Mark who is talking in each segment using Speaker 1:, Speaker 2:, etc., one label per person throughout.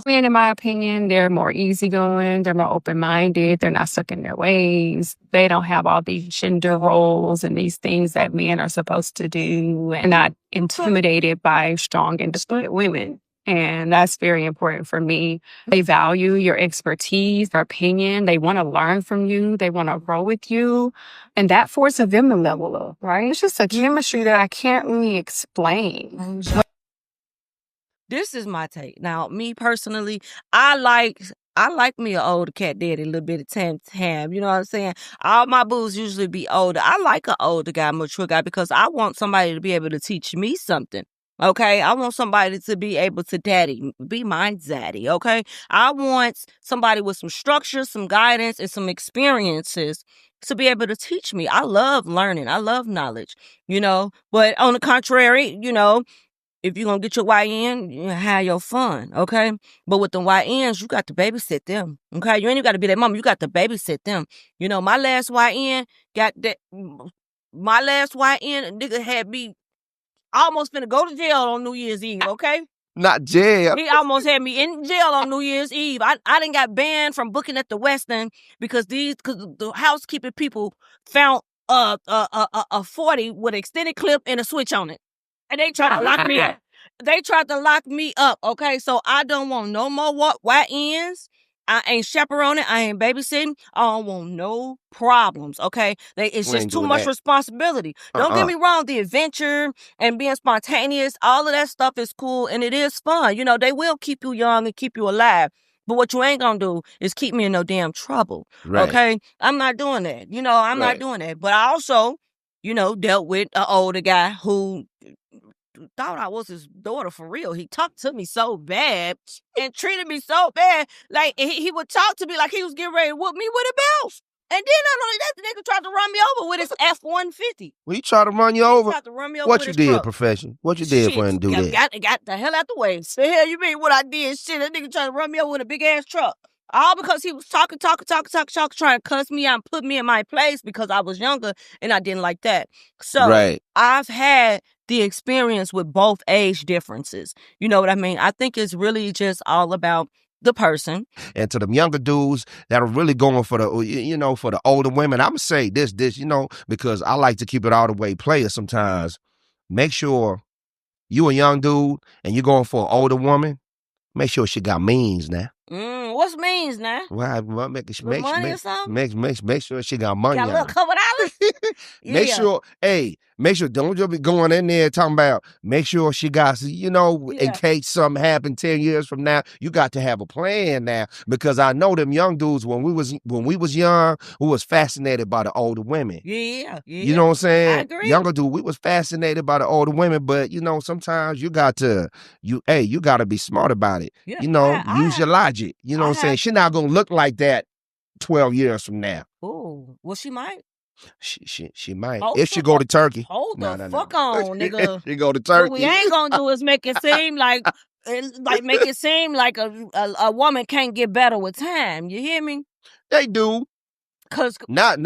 Speaker 1: Men, in my opinion, they're more easygoing, they're more open-minded, they're not stuck in their ways. They don't have all these gender roles and these things that men are supposed to do, and not intimidated by strong, independent women. And that's very important for me. They value your expertise, their opinion. They want to learn from you. They want to grow with you. And that forces them to level up, right? It's just a chemistry that I can't really explain.
Speaker 2: This is my take. Now, me personally, I like me an older cat daddy a little bit of time. You know what I'm saying? All my booze usually be older. I like an older guy, mature guy, because I want somebody to be able to teach me something. Okay, I want somebody to be able to be my daddy. Okay, I want somebody with some structure, some guidance, and some experiences to be able to teach me. I love learning. I love knowledge. But on the contrary, if you're going to get your YN, you have your fun, okay? But with the YNs, you got to babysit them, okay? You ain't even got to be their mama. You got to babysit them. My last YN nigga had me almost finna go to jail on New Year's Eve, okay?
Speaker 3: Not jail.
Speaker 2: He almost had me in jail on New Year's Eve. I done got banned from booking at the Westin because the housekeeping people found a 40 with an extended clip and a switch on it. And they tried to lock me up. They tried to lock me up, okay? So I don't want no more YNs. I ain't chaperoning. I ain't babysitting. I don't want no problems, okay? It's just too much responsibility. Don't get me wrong. The adventure and being spontaneous, all of that stuff is cool and it is fun. They will keep you young and keep you alive. But what you ain't gonna do is keep me in no damn trouble, okay? I'm not doing that. I'm not doing that. But I also, dealt with an older guy who thought I was his daughter for real. He talked to me so bad and treated me so bad. Like, he would talk to me like he was getting ready to whoop me with a belt. And then not only that, the nigga tried to run me over with his F-150.
Speaker 3: Well, he tried to run you over?
Speaker 2: He tried to run me over
Speaker 3: what
Speaker 2: with
Speaker 3: you
Speaker 2: his
Speaker 3: did,
Speaker 2: truck.
Speaker 3: Profession? What you did for him to do that?
Speaker 2: Got the hell out the way. The hell you mean what I did? Shit, that nigga tried to run me over with a big-ass truck. All because he was talking, trying to cuss me out and put me in my place because I was younger and I didn't like that. So I've had the experience with both age differences. You know what I mean? I think it's really just all about the person.
Speaker 3: And to them younger dudes that are really going for for the older women, I'm going to say this, because I like to keep it all the way player sometimes. Make sure you a young dude and you're going for an older woman, make sure she got means now.
Speaker 2: What's means now?
Speaker 3: Well, make sure she got money.
Speaker 2: Got a little couple dollars?
Speaker 3: Make sure, don't just be going in there talking about, make sure she got, in case something happened 10 years from now, you got to have a plan now. Because I know them young dudes, when we was young, we was fascinated by the older women.
Speaker 2: Yeah.
Speaker 3: You know what I'm saying?
Speaker 2: I agree.
Speaker 3: Younger dude, we was fascinated by the older women, but sometimes you got to be smart about it.
Speaker 2: Yeah,
Speaker 3: use your logic. You know what I'm saying? She not gonna look like that 12 years from now.
Speaker 2: Oh, well, she might.
Speaker 3: She might. If she go to Turkey.
Speaker 2: Hold the fuck on, nigga.
Speaker 3: She go to Turkey.
Speaker 2: What we ain't gonna do is make it seem like a woman can't get better with time. You hear me?
Speaker 3: They do.
Speaker 2: Cause
Speaker 3: not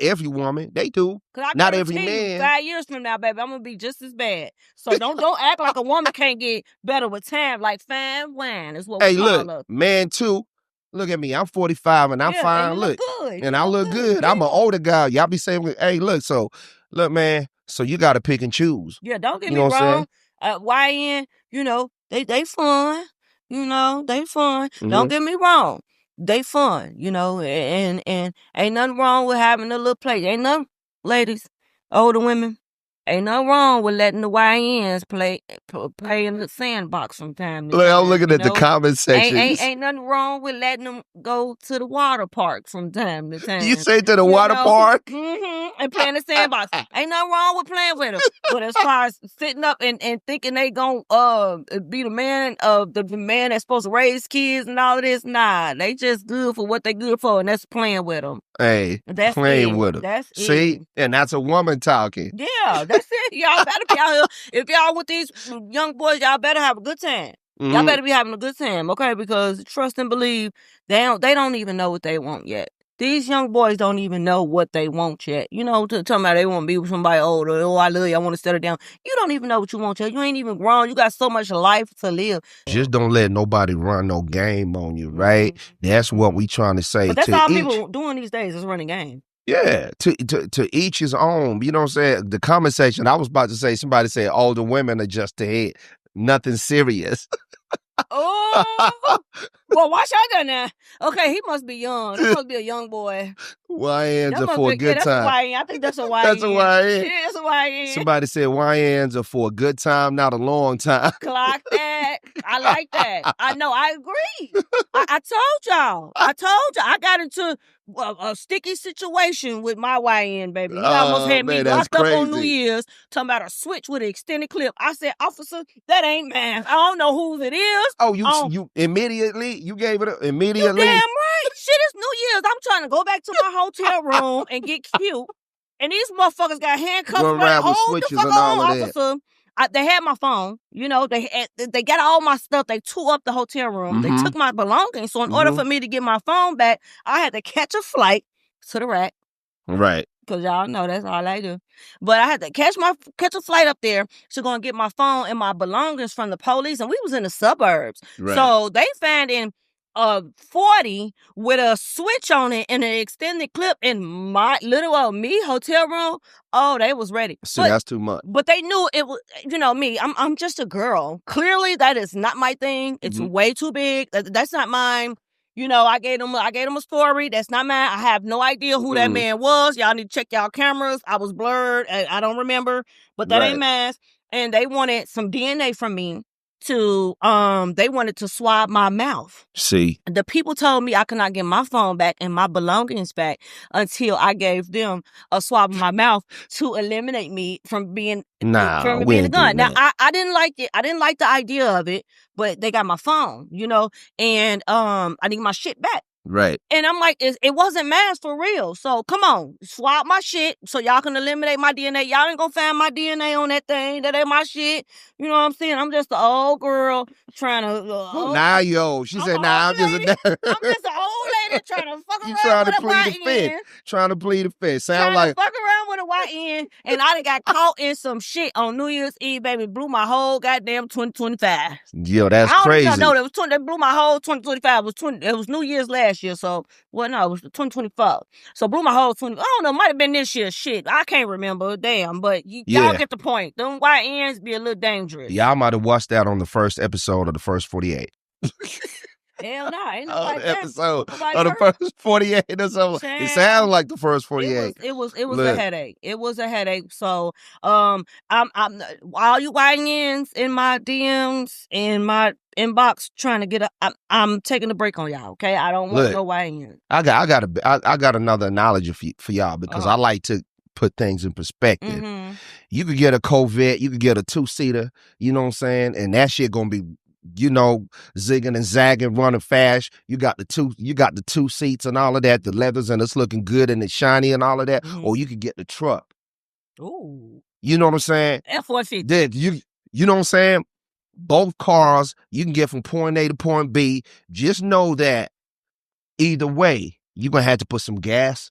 Speaker 3: every woman. They do. Not every man.
Speaker 2: 5 years from now, baby, I'm gonna be just as bad. So don't act like a woman can't get better with time. Like fine wine is what we call us.
Speaker 3: Man too. Look at me. I'm 45 and I'm fine.
Speaker 2: And
Speaker 3: look
Speaker 2: good.
Speaker 3: And I look good. I'm an older guy. Y'all be saying, hey, look, man. So you got to pick and choose.
Speaker 2: Yeah, don't get me wrong. YN, they fun. They fun. Mm-hmm. Don't get me wrong. They fun, and ain't nothing wrong with having a little play. Ain't nothing, ladies, older women, ain't nothing wrong with letting the YNs play in the sandbox from time to time.
Speaker 3: I'm looking at the comment section.
Speaker 2: Ain't nothing wrong with letting them go to the water park from time to time.
Speaker 3: You say to the water park?
Speaker 2: Mm-hmm, and playing the sandbox. Ain't nothing wrong with playing with them. But as far as sitting up and thinking they gonna be the man that's supposed to raise kids and all of this, nah, they just good for what they good for, and that's playing with them.
Speaker 3: Hey, that's playing with them.
Speaker 2: That's
Speaker 3: See, and that's a woman talking.
Speaker 2: Yeah, that's it. Y'all better be out here. If y'all with these young boys, y'all better have a good time. Mm-hmm. Y'all better be having a good time, okay? Because trust and believe, they don't even know what they want yet. These young boys don't even know what they want yet. You know, talking about they want to be with somebody older. Oh, I love you. I want to settle down. You don't even know what you want yet. You ain't even grown. You got so much life to live.
Speaker 3: Just don't let nobody run no game on you, right? That's what we trying to say.
Speaker 2: But that's
Speaker 3: to
Speaker 2: all
Speaker 3: each,
Speaker 2: people doing these days is running game.
Speaker 3: Yeah, to each his own. You know what I'm saying? The conversation, I was about to say, somebody said older women are just ahead. Nothing serious.
Speaker 2: Oh, well, watch out there now. Okay, he must be young. He must be a young boy.
Speaker 3: YNs
Speaker 2: That
Speaker 3: are
Speaker 2: must
Speaker 3: for
Speaker 2: be-
Speaker 3: a good
Speaker 2: that's
Speaker 3: time.
Speaker 2: A YN. I think that's a YN.
Speaker 3: That's a YN.
Speaker 2: Yeah, that's a YN.
Speaker 3: Somebody said YNs are for a good time, not a long time.
Speaker 2: Clock that. I like that. I know. I agree. I told y'all. I got into a sticky situation with my YN, baby. He almost had me
Speaker 3: man, that's
Speaker 2: locked up on New
Speaker 3: crazy.
Speaker 2: Year's, talking about a switch with an extended clip. I said, officer, that ain't mine. I don't know whose it is.
Speaker 3: Oh, you immediately, you gave it immediately?
Speaker 2: You damn right. Shit, it's New Year's. I'm trying to go back to my hotel room and get cute. And these motherfuckers got handcuffs.
Speaker 3: Run around with
Speaker 2: Hold the
Speaker 3: switches
Speaker 2: fuck
Speaker 3: and all
Speaker 2: on,
Speaker 3: of that.
Speaker 2: officer. They had my phone. You know, they got all my stuff. They tore up the hotel room. They took my belongings. So in order for me to get my phone back, I had to catch a flight to the rack.
Speaker 3: Right.
Speaker 2: Because y'all know that's all I do. But I had to catch a flight up there to go and get my phone and my belongings from the police. And we was in the suburbs.
Speaker 3: Right.
Speaker 2: So they found in a 40 with a switch on it and an extended clip in my little old me hotel room. Oh, they was ready.
Speaker 3: See, that's too much.
Speaker 2: But they knew it was, you know, me. I'm just a girl. Clearly, that is not my thing. It's way too big. That's not mine. You know, I gave them a story. That's not mine. I have no idea who that man was. Y'all need to check y'all cameras. I was blurred. I don't remember. But that ain't mine. And they wanted some DNA from me to they wanted to swab my mouth.
Speaker 3: See,
Speaker 2: the people told me I could not get my phone back and my belongings back until I gave them a swab of my mouth to eliminate me from being being a gun. Now I didn't like it. I didn't like the idea of it, but they got my phone, you know, and I need my shit back.
Speaker 3: Right.
Speaker 2: And I'm like, it wasn't mine for real. So come on, swap my shit so y'all can eliminate my DNA. Y'all ain't gonna find my DNA on that thing. That ain't my shit. You know what I'm saying? I'm just an old girl trying to.
Speaker 3: Nah, yo. She said, nah, I'm just
Speaker 2: I'm just an old lady trying to fuck around
Speaker 3: trying
Speaker 2: with
Speaker 3: to plead the fifth.
Speaker 2: YN.
Speaker 3: Trying to plead the fifth.
Speaker 2: Trying
Speaker 3: Sound like
Speaker 2: to fuck around with a YN, and I done got caught in some shit on New Year's Eve, baby. Blew my whole goddamn 2025.
Speaker 3: Yo, that's
Speaker 2: crazy. I
Speaker 3: crazy.
Speaker 2: don't know. That blew my whole 2025. It was New Year's last year, so well, no, it was 2025. So blew my whole 20. I don't know. Might have been this year. Shit, I can't remember. Damn, but y'all get the point. Them YNs be a little dangerous.
Speaker 3: Y'all might have watched that on the first episode of the first 48.
Speaker 2: Hell no, ain't
Speaker 3: Oh,
Speaker 2: nobody
Speaker 3: the
Speaker 2: there.
Speaker 3: episode
Speaker 2: Nobody
Speaker 3: of the
Speaker 2: heard.
Speaker 3: first 48 or something. It sounded like the first 48.
Speaker 2: It was
Speaker 3: Look.
Speaker 2: a headache. It was a headache. So I'm all you YNs in my DMs in my inbox trying to get I'm taking a break on y'all. Okay, I don't want no YN.
Speaker 3: I got another analogy for y'all because I like to put things in perspective. You could get a Corvette, you could get a 2-seater, you know what I'm saying, and that shit gonna be, you know, zigging and zagging, running fast. You got the two seats and all of that, the leathers, and it's looking good and it's shiny and all of that. Or you could get the truck.
Speaker 2: Ooh,
Speaker 3: you know what I'm saying?
Speaker 2: F-150.
Speaker 3: Then you know what I'm saying? Both cars you can get from point A to point B. Just know that either way, you're gonna have to put some gas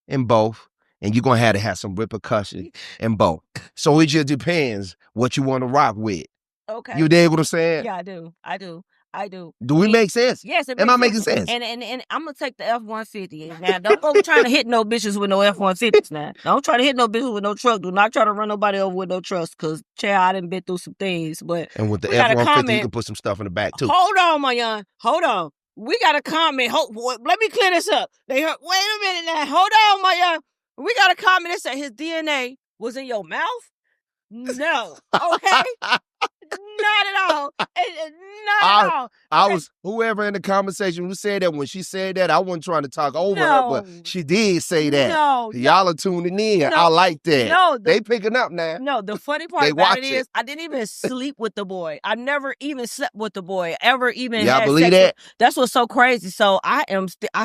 Speaker 3: in both. And you're going to have some repercussions in both. So it just depends what you want to rock with.
Speaker 2: Okay.
Speaker 3: You dig what I'm saying?
Speaker 2: Yeah, I do.
Speaker 3: Do we make sense?
Speaker 2: Yes, it
Speaker 3: Am I
Speaker 2: makes
Speaker 3: making sense?
Speaker 2: And I'm going to take the F-150. Now, don't go trying to hit no bitches with no F-150s now. Don't try to hit no bitches with no truck. Do not try to run nobody over with no trucks because, I done been through some things. But
Speaker 3: and with the F-150, you can put some stuff in the back, too.
Speaker 2: Hold on, my young. Hold on. We got a comment. Let me clear this up. Wait a minute now. Hold on, my young. We got a comment that said his DNA was in your mouth? No. Okay? Not at all. Not at all.
Speaker 3: I was, whoever in the conversation who said that, when she said that, I wasn't trying to talk over her, but she did say that.
Speaker 2: No.
Speaker 3: Y'all are tuning in. I like that.
Speaker 2: No.
Speaker 3: They picking up now.
Speaker 2: No, the funny part about it is I didn't even sleep with the boy. I never even slept with the boy, ever even
Speaker 3: Y'all
Speaker 2: had
Speaker 3: believe
Speaker 2: sex
Speaker 3: that?
Speaker 2: That's what's so crazy. So I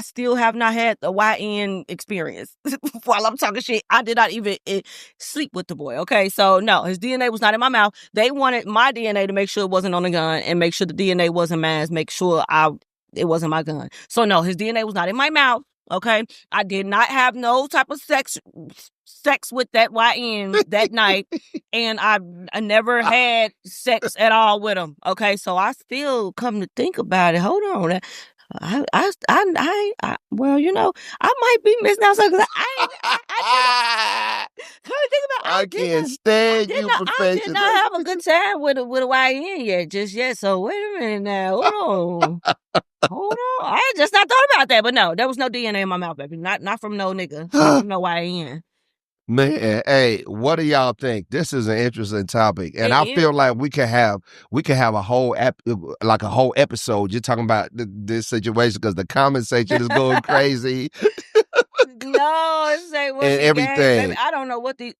Speaker 2: still have not had the YN experience. While I'm talking shit, I did not even sleep with the boy, okay? So no, his DNA was not in my mouth. They wanted my DNA to make sure it wasn't on the gun and make sure the DNA wasn't mine, make sure it wasn't my gun. So no, his DNA was not in my mouth. Okay, I did not have no type of sex with that YN that night, and I never had sex at all with him. Okay, so I still come to think about it. Hold on, well, you know, I might be missing out something. I think about.
Speaker 3: I can't stand you,
Speaker 2: I did
Speaker 3: professional.
Speaker 2: not have a good time with a YN yet, just yet. So wait a minute now. Hold on. Hold on. I had just not thought about that, but no, there was no DNA in my mouth, baby. Not from no nigga. Not from no YN.
Speaker 3: Man, hey, what do y'all think? This is an interesting topic, and I feel like we could have a whole episode just talking about this situation because the comment section is going crazy.
Speaker 2: No, it's like what's
Speaker 3: and
Speaker 2: he
Speaker 3: everything.
Speaker 2: Gay, baby? I don't know what the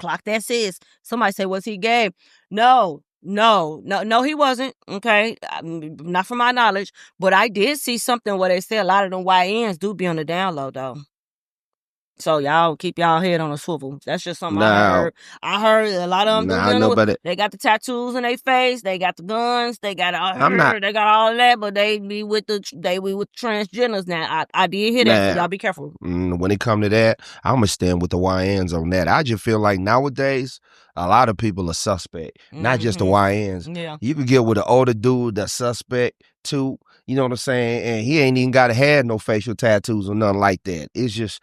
Speaker 2: clock that says. Somebody say, was he gay? No, he wasn't. Okay, not from my knowledge, but I did see something where they say a lot of them YNs do be on the down low though. So y'all keep y'all head on a swivel. That's just something I heard. I heard a lot of them. They got the tattoos in their face. They got the guns. They got they got all of that. But they be with transgenders now. I did hear that. So y'all be careful.
Speaker 3: When it come to that, I'm gonna stand with the YNs on that. I just feel like nowadays a lot of people are suspect, not just the YNs.
Speaker 2: Yeah,
Speaker 3: you could get with an older dude that's suspect too. You know what I'm saying? And he ain't even got to have no facial tattoos or nothing like that. It's just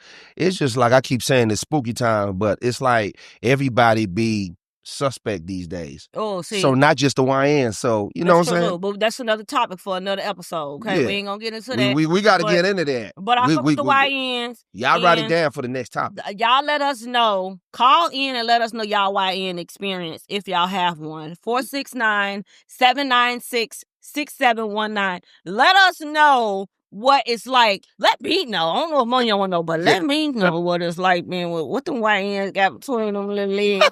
Speaker 3: like I keep saying it's spooky time, but it's like everybody be suspect these days.
Speaker 2: Oh, see.
Speaker 3: So not just the YN. So you know what I'm saying?
Speaker 2: But that's another topic for another episode. Okay, we ain't gonna get into that.
Speaker 3: We got to get into that.
Speaker 2: But I fuck with the YNs.
Speaker 3: Y'all write it down for the next topic.
Speaker 2: Y'all let us know. Call in and let us know y'all YN experience if y'all have one. 469-796-6719. Let us know what it's like. Let me know. I don't know if money y'all want to know, but let me know what it's like, man. What them YNs got between them little legs.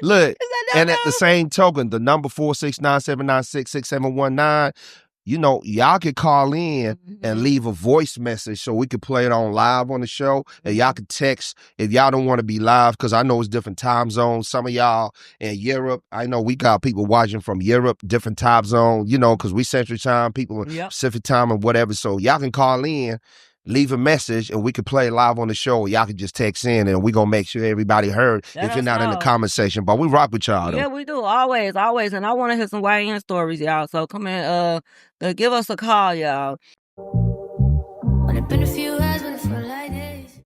Speaker 3: Look, and at the same token, the number 469-796-6719. You know, y'all could call in and leave a voice message so we could play it on live on the show. And y'all could text if y'all don't want to be live because I know it's different time zones. Some of y'all in Europe, I know we got people watching from Europe, different time zone, you know, because we Central Time, people in Pacific Time and whatever. So y'all can call in, leave a message, and we could play it live on the show. Y'all can just text in, and we're going to make sure everybody heard if you're not in the comment section. But we rock with y'all, though.
Speaker 2: Yeah, we do. Always. And I want to hear some YN stories, y'all. So come in, give us a call, y'all.
Speaker 4: When it's been a few